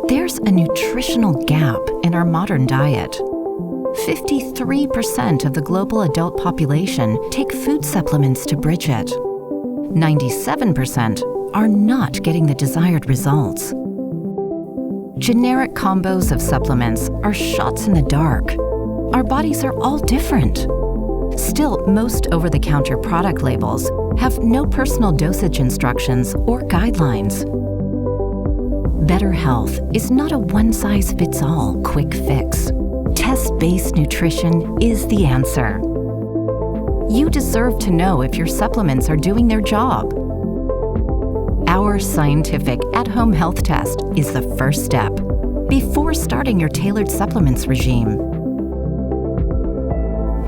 There's a nutritional gap in our modern diet. 53% of the global adult population take food supplements to bridge it. 97% are not getting the desired results. Generic combos of supplements are shots in the dark. Our bodies are all different. Still, most over-the-counter product labels have no personal dosage instructions or guidelines. Better health is not a one-size-fits-all quick fix. Test-based nutrition is the answer. You deserve to know if your supplements are doing their job. Our scientific at-home health test is the first step before starting your tailored supplements regime.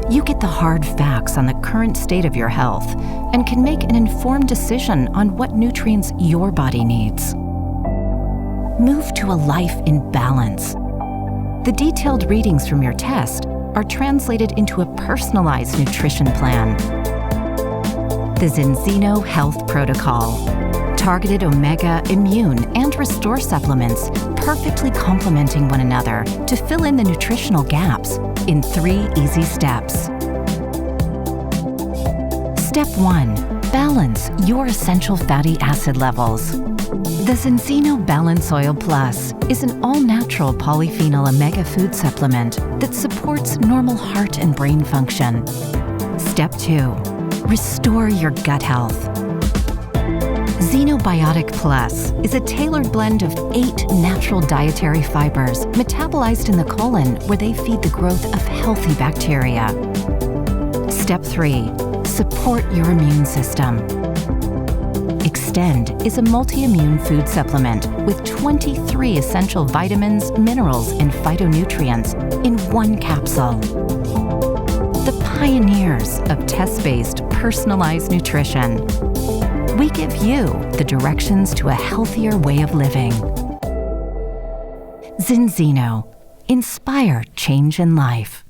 You get the hard facts on the current state of your health and can make an informed decision on what nutrients your body needs. Move to a life in balance. The detailed readings from your test are translated into a personalized nutrition plan. The Zenzino Health Protocol. Targeted omega, immune, and restore supplements perfectly complementing one another to fill in the nutritional gaps in 3 easy steps. Step 1. Balance your essential fatty acid levels. The Zenzino Balance Oil Plus is an all-natural polyphenol omega food supplement that supports normal heart and brain function. Step 2. Restore your gut health. Xenobiotic Plus is a tailored blend of 8 natural dietary fibers metabolized in the colon where they feed the growth of healthy bacteria. Step 3. Support your immune system. Extend is a multi-immune food supplement with 23 essential vitamins, minerals, and phytonutrients in 1 capsule. The pioneers of test-based personalized nutrition. We give you the directions to a healthier way of living. Zenzino. Inspire change in life.